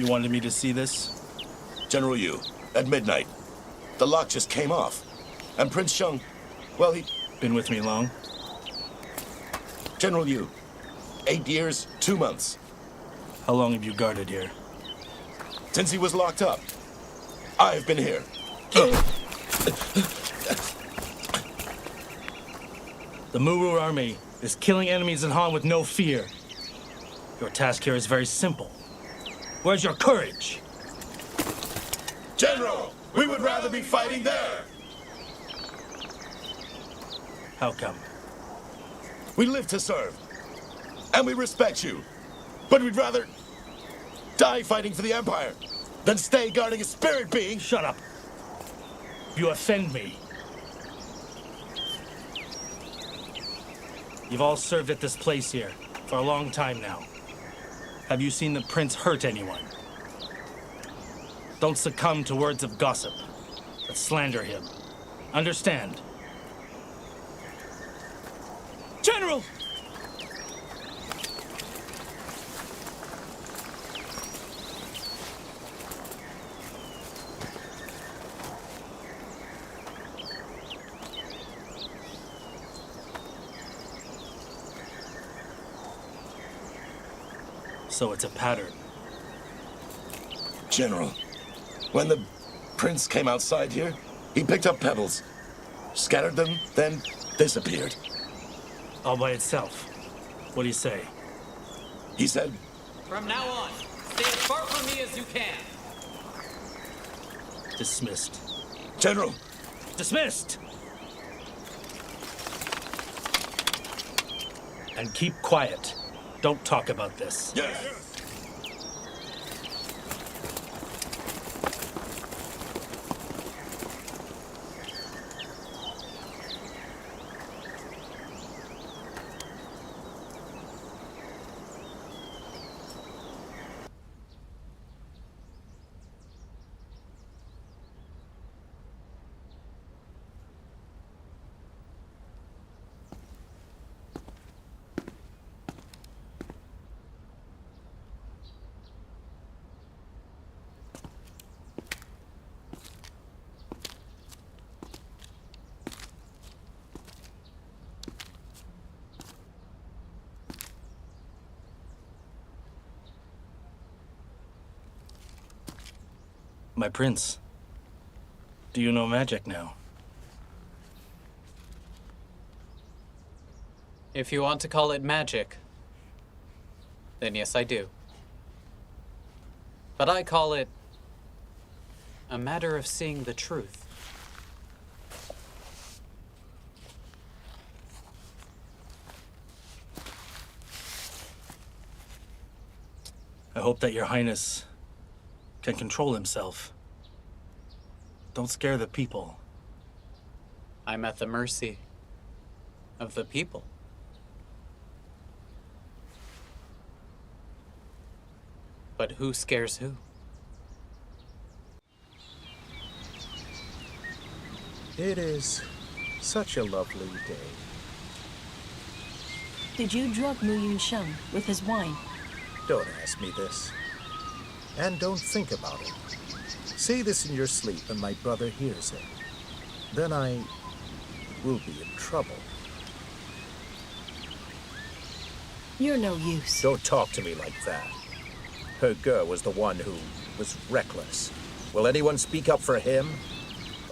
You wanted me to see this? General Yu, at midnight, the lock just came off. And Prince Sheng, well, he... Been with me long? General Yu, 8 years, 2 months. How long have you guarded here? Since he was locked up. I've been here. The Muru army is killing enemies in Han with no fear. Your task here is very simple. Where's your courage? General, we would rather be fighting there. How come? We live to serve. And we respect you. But we'd rather die fighting for the Empire than stay guarding a spirit being. Shut up. You offend me. You've all served at this place here for a long time now. Have you seen the prince hurt anyone? Don't succumb to words of gossip that slander him. Understand? General! So it's a pattern. General, when the prince came outside here, he picked up pebbles, scattered them, then disappeared. All by itself. What do you say? He said, "From now on, stay as far from me as you can." Dismissed. General! Dismissed! And keep quiet. Don't talk about this. Yes! My prince, do you know magic now? If you want to call it magic, then yes, I do. But I call it a matter of seeing the truth. I hope that your highness can control himself. Don't scare the people. I'm at the mercy of the people. But who scares who? It is such a lovely day. Did you drug Mu Yunsheng with his wine? Don't ask me this. And don't think about it. Say this in your sleep and my brother hears it. Then I will be in trouble. You're no use. Don't talk to me like that. Mehjur was the one who was reckless. Will anyone speak up for him?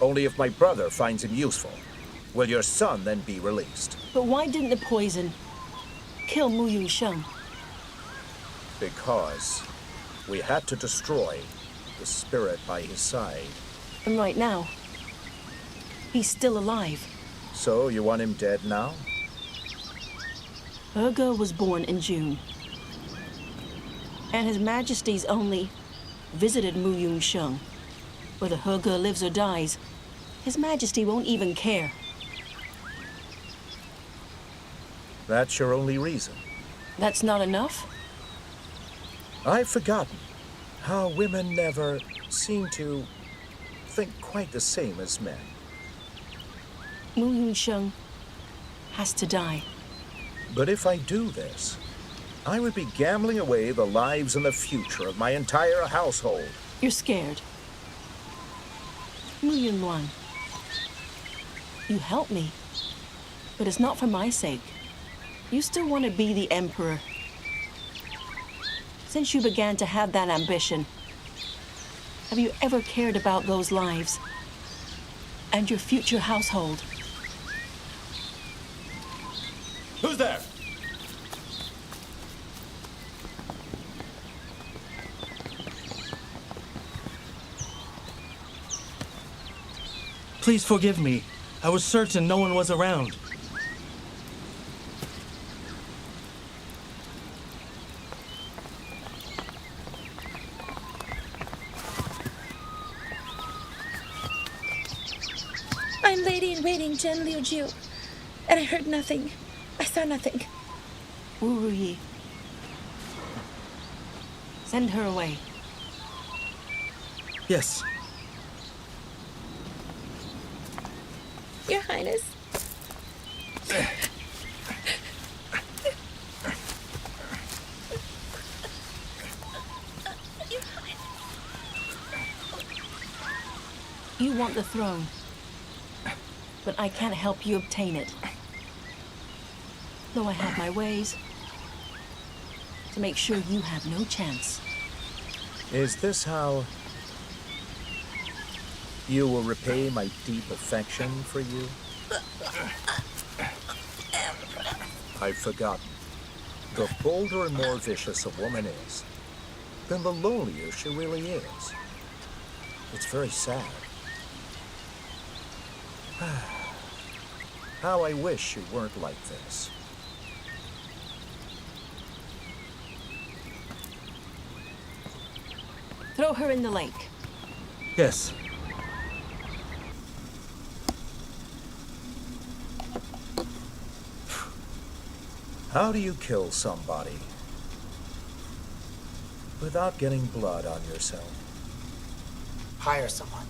Only if my brother finds him useful. Will your son then be released? But why didn't the poison kill Mu Yunsheng? Because we had to destroy the spirit by his side. And right now, he's still alive. So you want him dead now? Mehjur was born in June. And His Majesty's only visited Mu Yunsheng. Whether Mehjur lives or dies, His Majesty won't even care. That's your only reason? That's not enough? I've forgotten how women never seem to think quite the same as men. Mu Yunsheng has to die. But if I do this, I would be gambling away the lives and the future of my entire household. You're scared. Mu Yunluan, you help me, but it's not for my sake. You still want to be the emperor. Since you began to have that ambition, have you ever cared about those lives and your future household? Who's there? Please forgive me. I was certain no one was around. I'm Lady-in-Waiting Jen Liu-Jiu, and I heard nothing. I saw nothing. Wu Ruyi. Send her away. Yes. Your Highness. You want the throne, but I can't help you obtain it. Though I have my ways to make sure you have no chance. Is this how you will repay my deep affection for you? I've forgotten. The bolder and more vicious a woman is, then the lonelier she really is. It's very sad. How I wish you weren't like this. Throw her in the lake. Yes. How do you kill somebody without getting blood on yourself? Hire someone.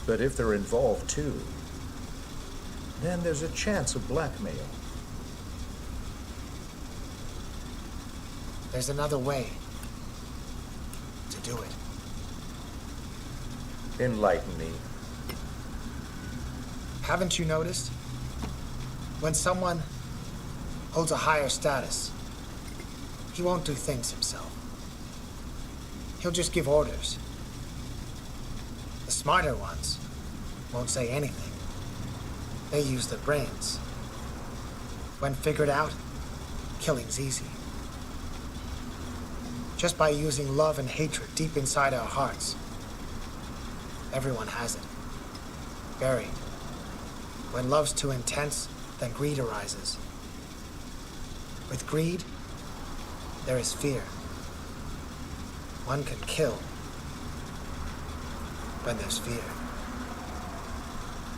But if they're involved too, then there's a chance of blackmail. There's another way to do it. Enlighten me. Haven't you noticed? When someone holds a higher status, he won't do things himself. He'll just give orders. The smarter ones won't say anything. They use their brains. When figured out, killing's easy. Just by using love and hatred deep inside our hearts. Everyone has it. Buried. When love's too intense, then greed arises. With greed, there is fear. One can kill when there's fear.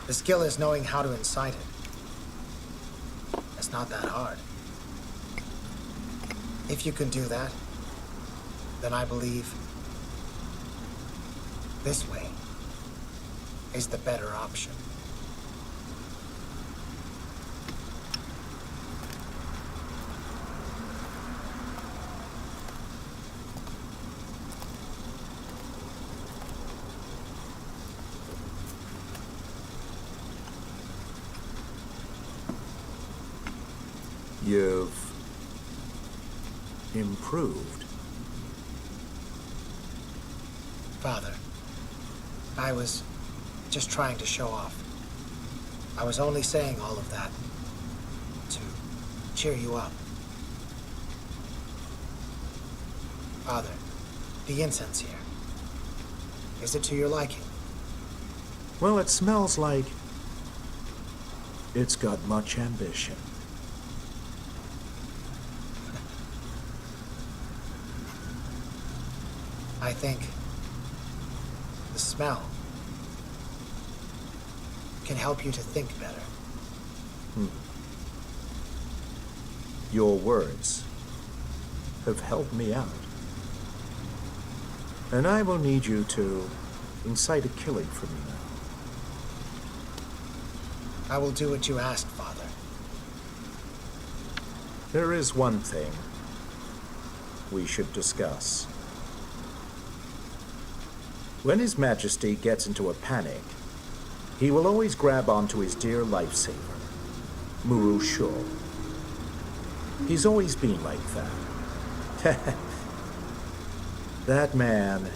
The skill is knowing how to incite it. It's not that hard. If you can do that, then I believe this way is the better option. You've improved. Father, I was just trying to show off. I was only saying all of that to cheer you up. Father, the incense here. Is it to your liking? Well, it smells like it's got much ambition. I think the smell can help you to think better. Your words have helped me out. And I will need you to incite a killing for me now. I will do what you asked, Father. There is one thing we should discuss. When His Majesty gets into a panic, he will always grab onto his dear lifesaver, Muru Shul. He's always been like that. That man.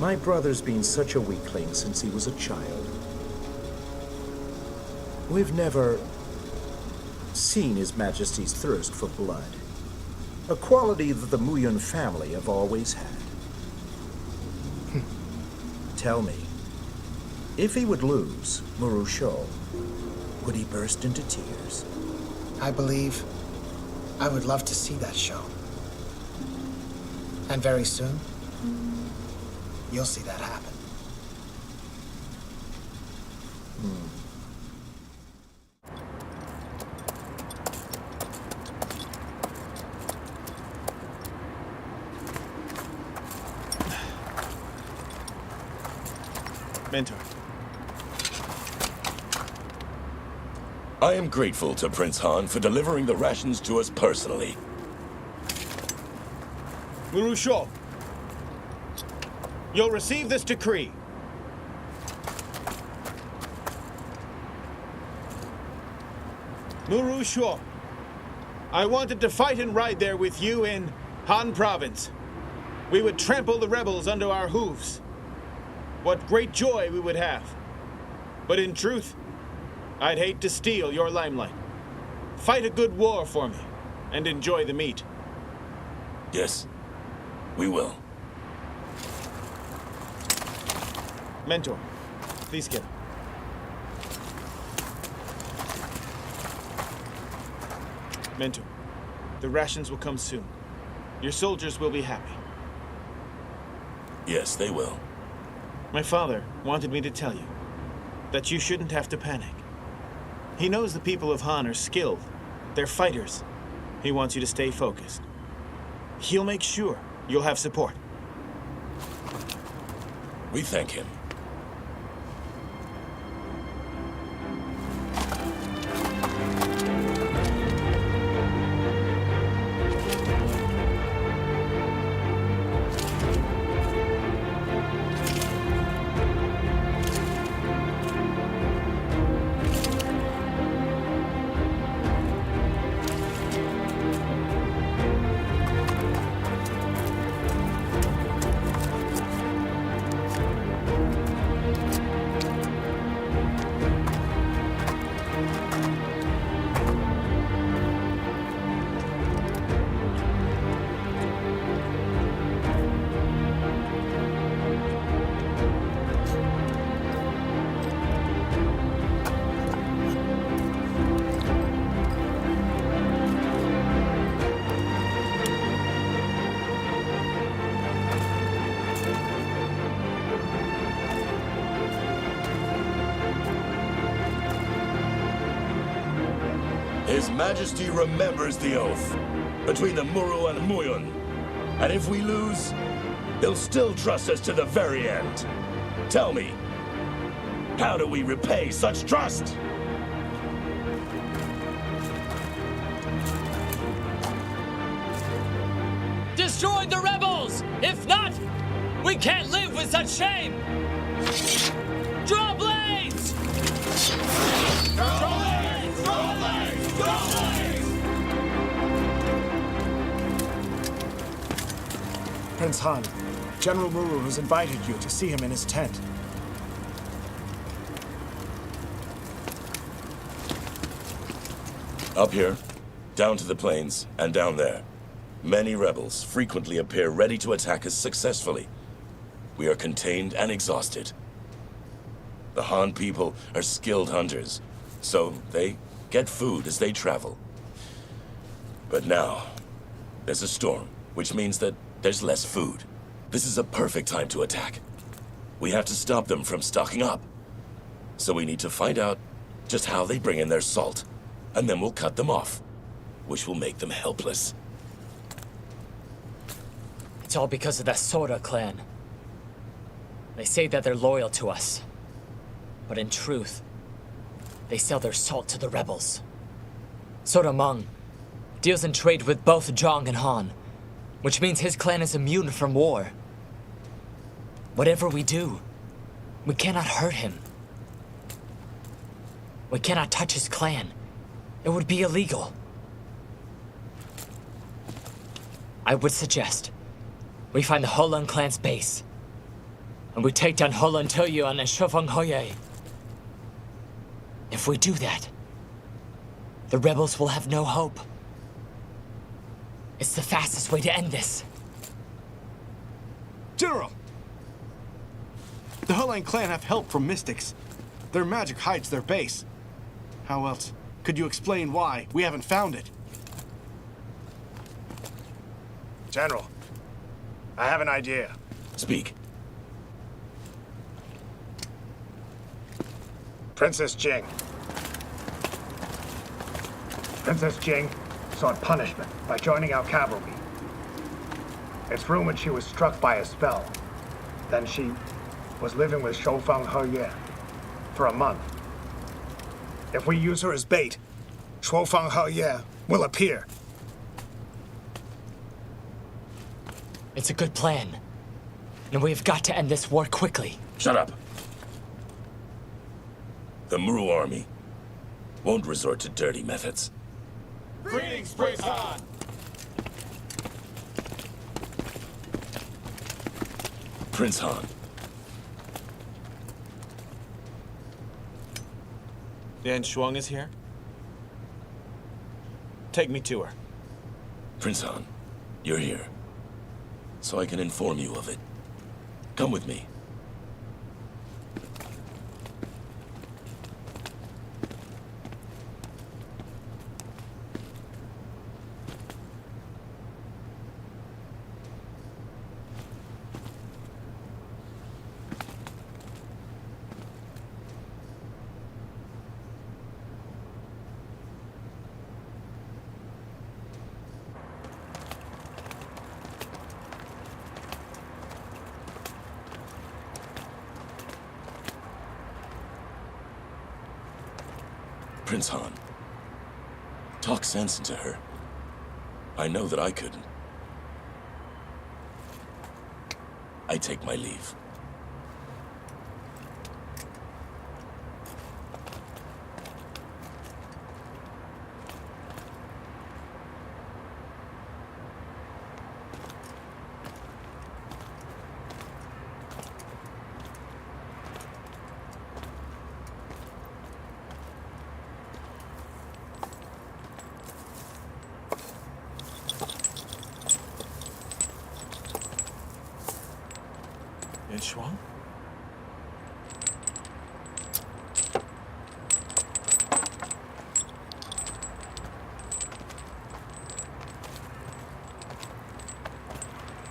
My brother's been such a weakling since he was a child. We've never seen His Majesty's thirst for blood, a quality that the Muyun family have always had. Tell me, if he would lose Muru Shul, would he burst into tears? I believe I would love to see that show. And very soon, you'll see that happen. Mentor. I am grateful to Prince Han for delivering the rations to us personally. Muru Shul, you'll receive this decree. Muru Shul, I wanted to fight and ride there with you in Han Province. We would trample the rebels under our hooves. What great joy we would have. But in truth, I'd hate to steal your limelight. Fight a good war for me, and enjoy the meat. Yes, we will. Mentor, please get him. Mentor, the rations will come soon. Your soldiers will be happy. Yes, they will. My father wanted me to tell you that you shouldn't have to panic. He knows the people of Han are skilled. They're fighters. He wants you to stay focused. He'll make sure you'll have support. We thank him. His Majesty remembers the oath between the Muru and Muyun. And if we lose, he'll still trust us to the very end. Tell me, how do we repay such trust? Destroy the rebels! If not, we can't live with such shame! Draw blades! Draw blades! Draw blades! Draw blades! Prince Han, General Muru has invited you to see him in his tent. Up here, down to the plains, and down there. Many rebels frequently appear ready to attack us successfully. We are contained and exhausted. The Han people are skilled hunters, so they get food as they travel. But now, there's a storm, which means that there's less food. This is a perfect time to attack. We have to stop them from stocking up. So we need to find out just how they bring in their salt, and then we'll cut them off, which will make them helpless. It's all because of that Sora clan. They say that they're loyal to us. But in truth, they sell their salt to the rebels. Sora Meng deals in trade with both Zhang and Han, which means his clan is immune from war. Whatever we do, we cannot hurt him. We cannot touch his clan. It would be illegal. I would suggest we find the Holan clan's base, and we take down Holan Tuyuan and Shufeng Hoye. If we do that, the rebels will have no hope. It's the fastest way to end this. General! The Holan clan have help from mystics. Their magic hides their base. How else could you explain why we haven't found it? General, I have an idea. Speak. Princess Jing. Princess Jing sought punishment by joining our cavalry. It's rumored she was struck by a spell. Then she was living with Shufeng Hoye for a month. If we use her as bait, Shufeng Hoye will appear. It's a good plan. And we've got to end this war quickly. Shut up. The Muru army won't resort to dirty methods. Greetings, Prince Han! Prince Han. Yan Shuang is here? Take me to her. Prince Han, you're here. So I can inform you of it. Come with me. Prince Han, talk sense into her. I know that I couldn't. I take my leave. Yan Shuang?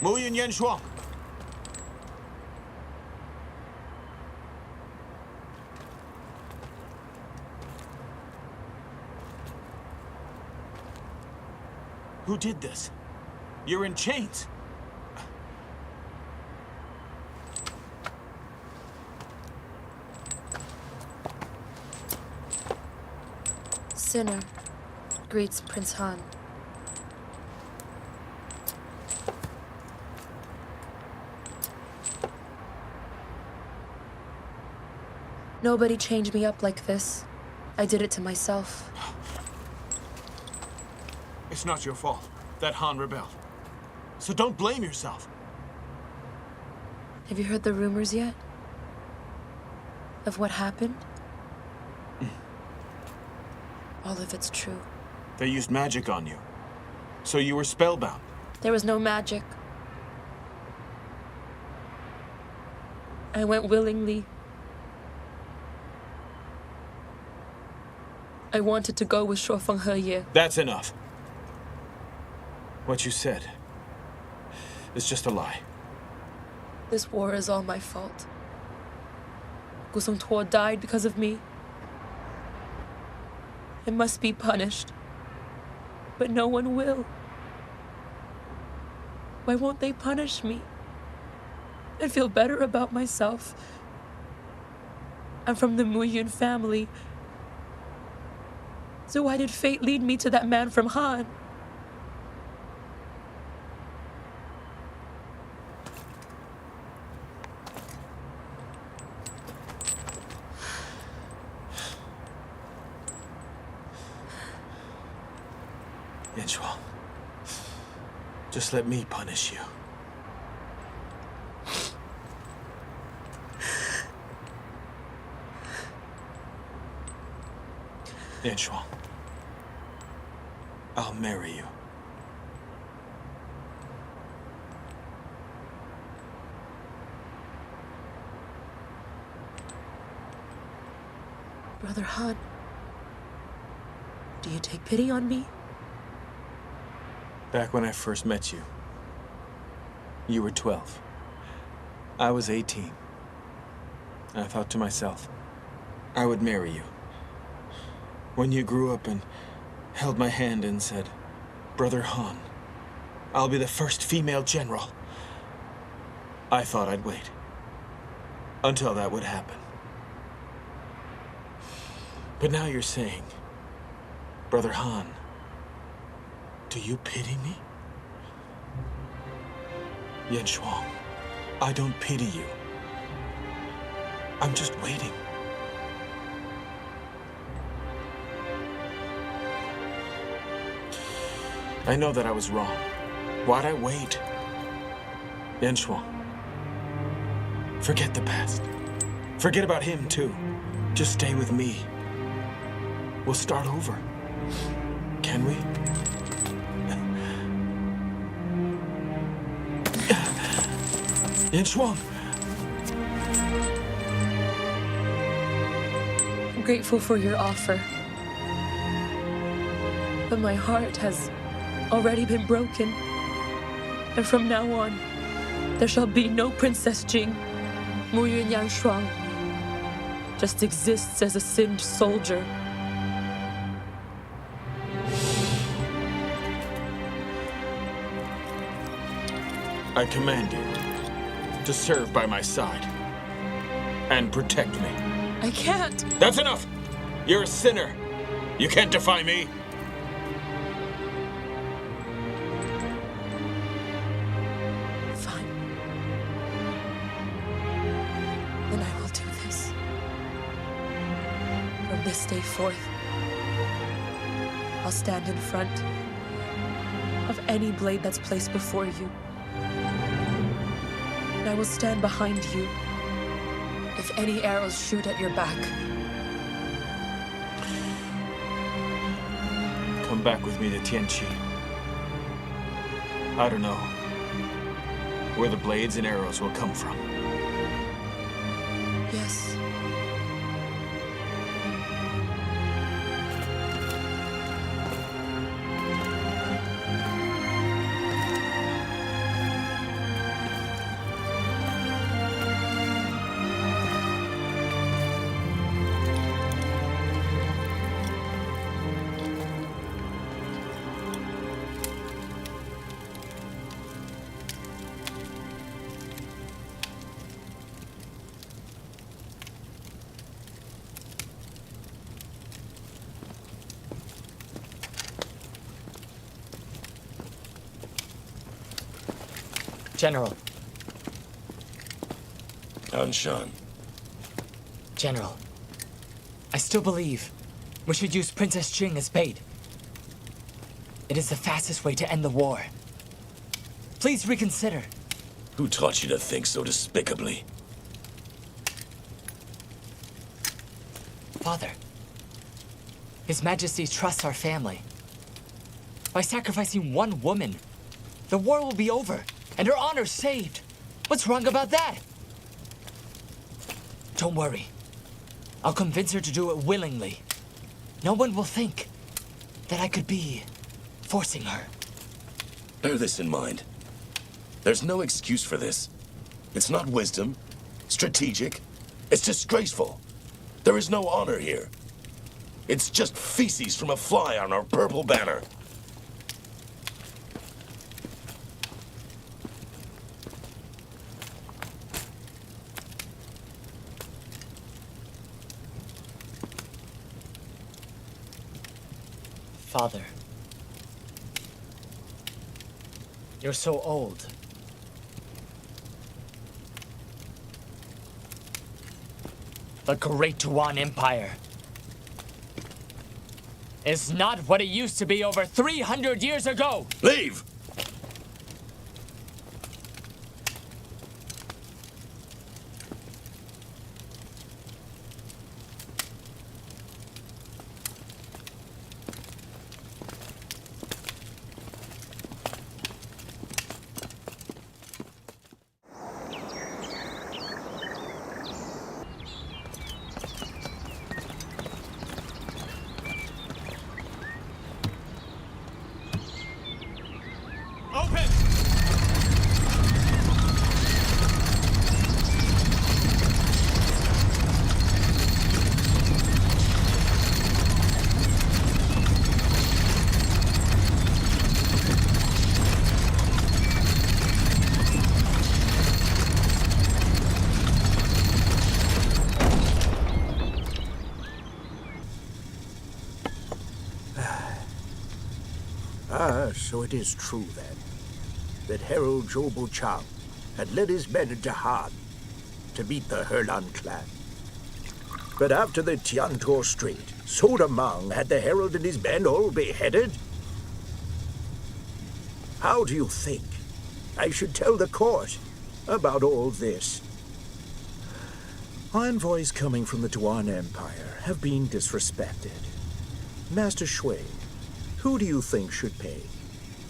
Mu Yun Yan Shuang. Who did this? You're in chains. Sinner greets Prince Han. Nobody changed me up like this. I did it to myself. It's not your fault that Han rebelled. So don't blame yourself. Have you heard the rumors yet? Of what happened? All of it's true. They used magic on you. So you were spellbound. There was no magic. I went willingly. I wanted to go with Shufeng Hoye. That's enough. What you said is just a lie. This war is all my fault. Gusung Tuo died because of me. I must be punished. But no one will. Why won't they punish me? I feel better about myself. I'm from the Mu Yun family. So why did fate lead me to that man from Han? Shuang, just let me punish you. Shuang, I'll marry you. Brother Han, do you take pity on me? Back when I first met you, you were 12. I was 18. I thought to myself, I would marry you. When you grew up and held my hand and said, Brother Han, I'll be the first female general, I thought I'd wait until that would happen. But now you're saying, Brother Han, do you pity me? Shuang, I don't pity you. I'm just waiting. I know that I was wrong. Why'd I wait? Shuang, forget the past. Forget about him, too. Just stay with me. We'll start over. Can we? Shuang! I'm grateful for your offer. But my heart has already been broken. And from now on, there shall be no Princess Jing. Mu Yun Yang Shuang just exists as a singed soldier. I command you to serve by my side and protect me. I can't. That's enough! You're a sinner. You can't defy me. Fine. Then I will do this. From this day forth, I'll stand in front of any blade that's placed before you. And I will stand behind you if any arrows shoot at your back. Come back with me to Tianqi. I don't know where the blades and arrows will come from. Yes. General. Anshan. General, I still believe we should use Princess Jing as bait. It is the fastest way to end the war. Please reconsider. Who taught you to think so despicably? Father, His Majesty trusts our family. By sacrificing one woman, the war will be over and her honor saved. What's wrong about that? Don't worry. I'll convince her to do it willingly. No one will think that I could be forcing her. Bear this in mind. There's no excuse for this. It's not wisdom, strategic. It's disgraceful. There is no honor here. It's just feces from a fly on our purple banner. Father, you're so old. The Great Tuan Empire. is not what it used to be over 300 years ago. Leave! So it is true, then, that Herald Jobu Chang had led his men into Han to meet the Herlan clan. But after the Tiantor Strait, Soda Mang had the Herald and his men all beheaded? How do you think I should tell the court about all this? Envoys coming from the Duan Empire have been disrespected. Master Shui, who do you think should pay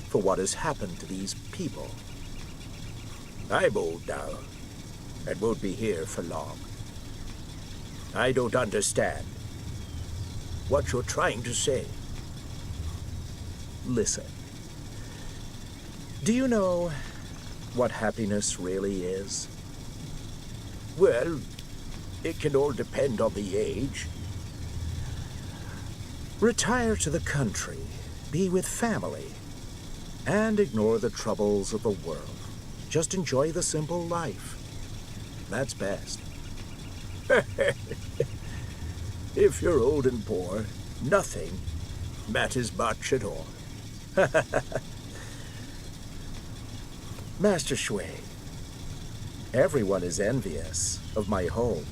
for what has happened to these people? I'm old now, and won't be here for long. I don't understand what you're trying to say. Listen. Do you know what happiness really is? Well, it can all depend on the age. Retire to the country, be with family, and ignore the troubles of the world. Just enjoy the simple life. That's best. If you're old and poor, nothing matters much at all. Master Shui, everyone is envious of my home.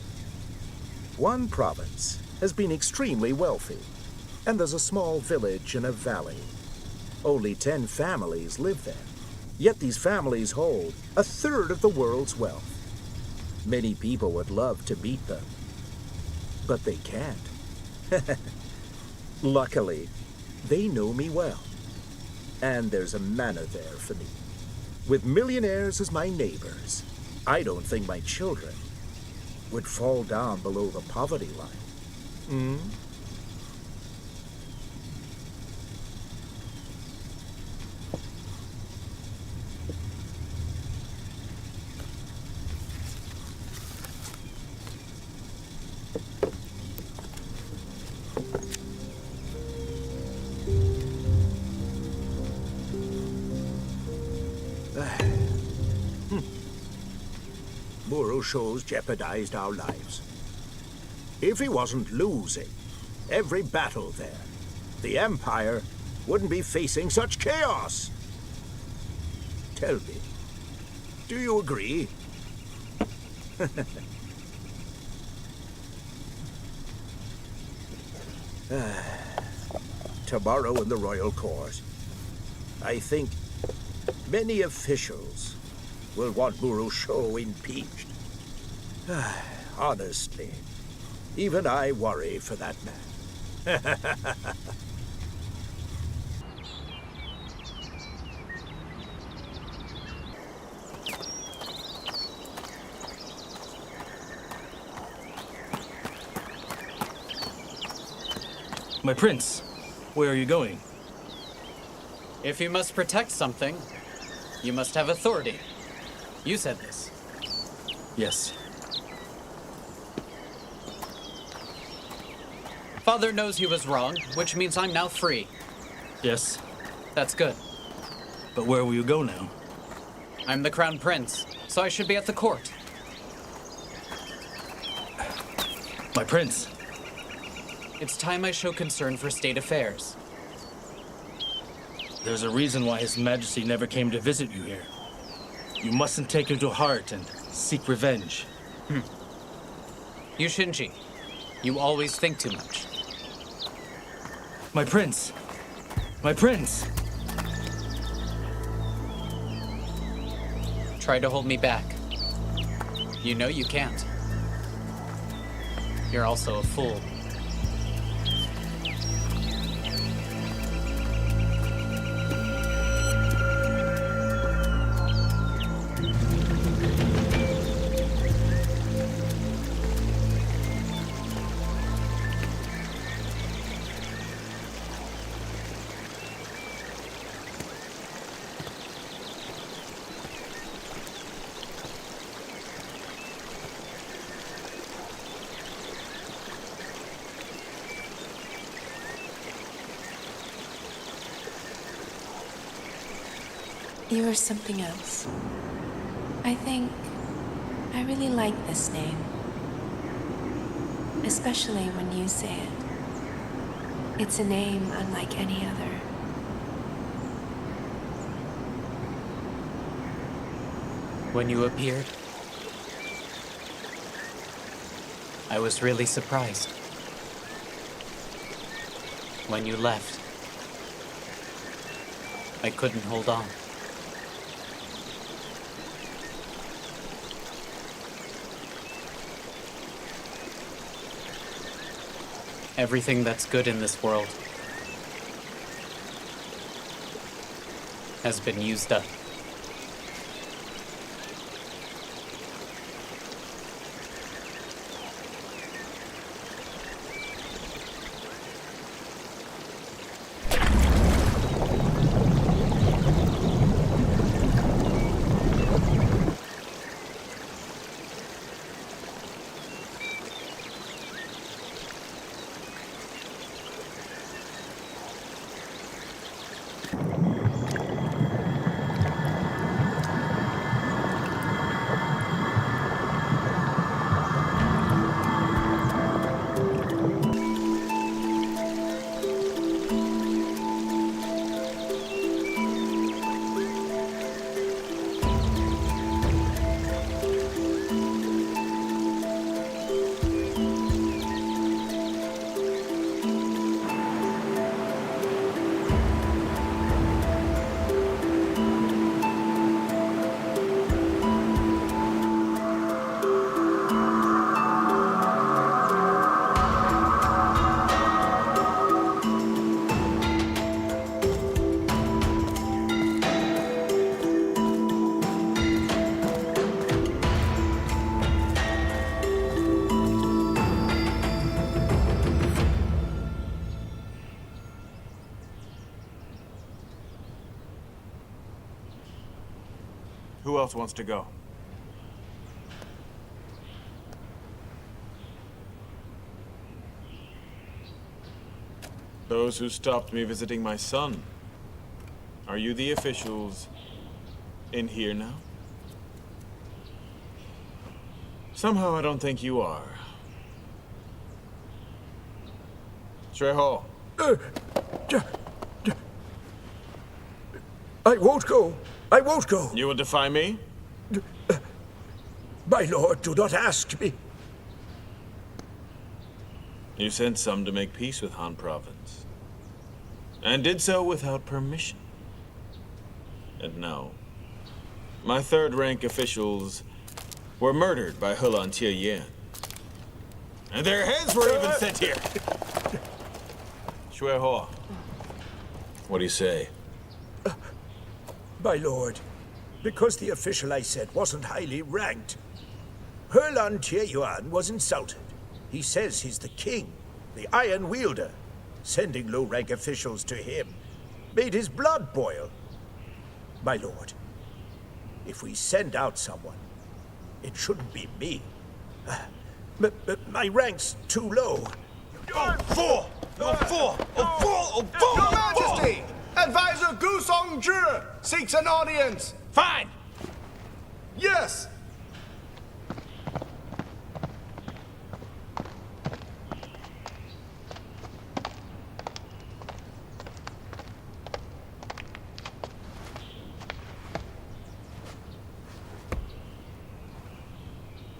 One province has been extremely wealthy, and there's a small village in a valley. Only 10 families live there. Yet these families hold a third of the world's wealth. Many people would love to meet them, but they can't. Luckily, they know me well, and there's a manor there for me. With millionaires as my neighbors, I don't think my children would fall down below the poverty line. Shows jeopardized our lives. If he wasn't losing every battle there, the Empire wouldn't be facing such chaos. Tell me, do you agree? Tomorrow in the royal court, I think many officials will want Muru Shou impeached. Honestly, even I worry for that man. My prince, where are you going? If you must protect something, you must have authority. You said this. Yes. Father knows he was wrong, which means I'm now free. Yes. That's good. But where will you go now? I'm the crown prince, so I should be at the court. My prince. It's time I show concern for state affairs. There's a reason why His Majesty never came to visit you here. You mustn't take it to heart and seek revenge. You Shinji, you always think too much. My prince! My prince! Try to hold me back. You know you can't. You're also a fool. You are something else. I think I really like this name. Especially when you say it. It's a name unlike any other. When you appeared, I was really surprised. When you left, I couldn't hold on. Everything that's good in this world has been used up. Who else wants to go? Those who stopped me visiting my son. Are you the officials in here now? Somehow I don't think you are. Trejo. I won't go. I won't go. You will defy me? My lord, do not ask me. You sent some to make peace with Han Province, and did so without permission. And now, my third-rank officials were murdered by Helan Tieyan. And their heads were even sent here. Xueho, what do you say? My lord, because the official I sent wasn't highly ranked, Helan Tieyan was insulted. He says he's the king, the Iron Wielder. Sending low-rank officials to him made his blood boil. My lord, if we send out someone, it shouldn't be me. My rank's too low. Oh, fool! Oh, fool! Oh, fool! Oh, fool! Your Majesty! Advisor Gu Song-zhi seeks an audience. Fine! Yes!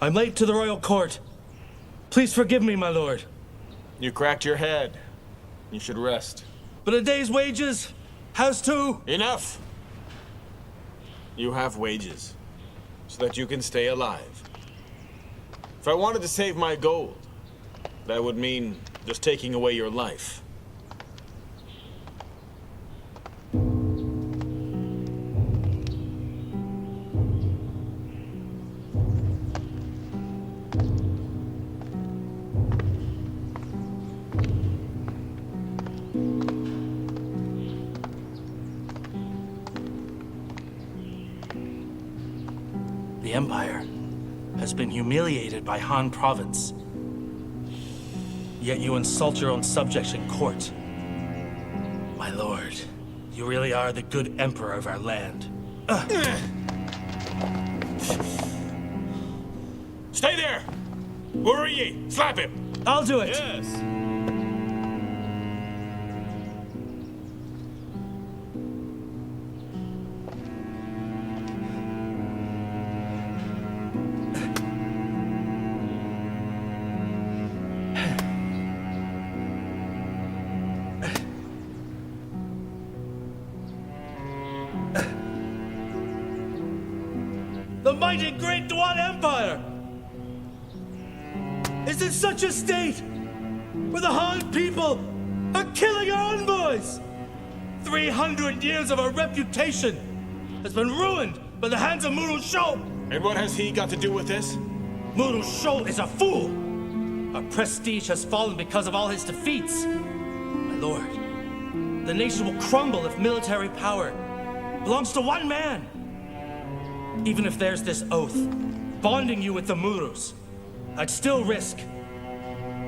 I'm late to the royal court. Please forgive me, my lord. You cracked your head. You should rest. But a day's wages has to... Enough! You have wages, so that you can stay alive. If I wanted to save my gold, that would mean just taking away your life. The Empire has been humiliated by Han Province. Yet you insult your own subjects in court. My lord, you really are the good emperor of our land. Stay there! Woorie, slap him! I'll do it! Yes! The mighty great Duan Empire is in such a state where the Han people are killing our envoys. 300 years of our reputation has been ruined by the hands of Muru Shou. And what has he got to do with this? Muru Shou is a fool. Our prestige has fallen because of all his defeats. My lord, the nation will crumble if military power belongs to one man. Even if there's this oath bonding you with the Murus, I'd still risk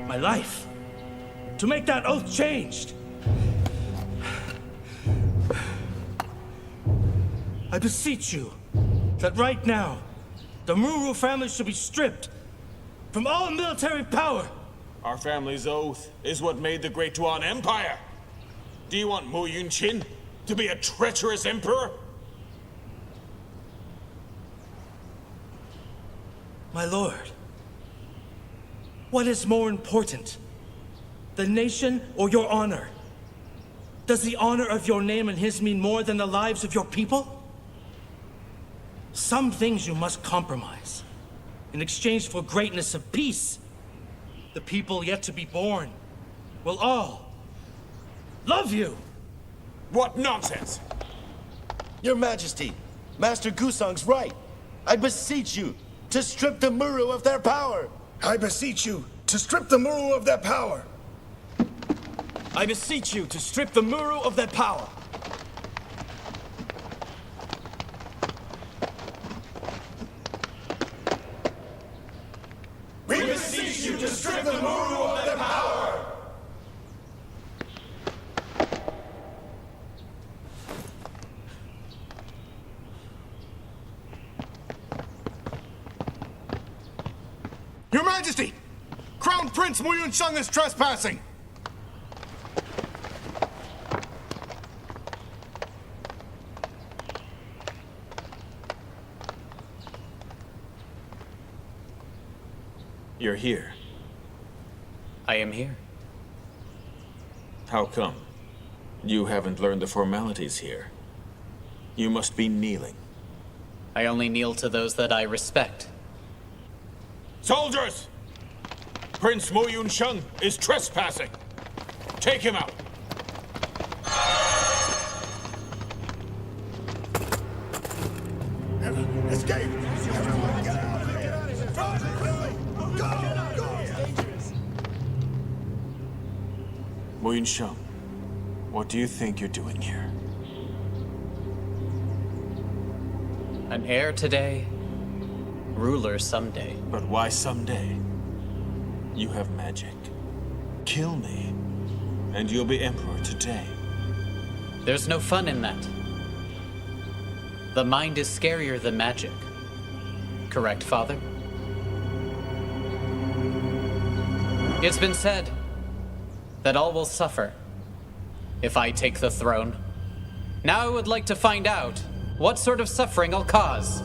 my life to make that oath changed. I beseech you that right now, the Muru family should be stripped from all military power. Our family's oath is what made the Great Duan Empire. Do you want Mu Yunchin to be a treacherous emperor? My lord, what is more important, the nation or your honor? Does the honor of your name and his mean more than the lives of your people? Some things you must compromise in exchange for greatness of peace. The people yet to be born will all love you. What nonsense! Your Majesty, Master Gusong's right. I beseech you to strip the Muru of their power. I beseech you to strip the Muru of their power. I beseech you to strip the Muru of their power. We beseech you to strip the Muru of their power. Your Majesty! Crown Prince Mu Yunsheng is trespassing! You're here. I am here. How come? You haven't learned the formalities here. You must be kneeling. I only kneel to those that I respect. Soldiers! Prince Mu Yunsheng is trespassing. Take him out. Escape! Everyone get out of here! Quickly! Go! It's dangerous. Mu Yunsheng, what do you think you're doing here? An heir today, ruler someday. But why someday? You have magic. Kill me, and you'll be emperor today. There's no fun in that. The mind is scarier than magic. Correct, Father? It's been said that all will suffer if I take the throne. Now I would like to find out what sort of suffering I'll cause.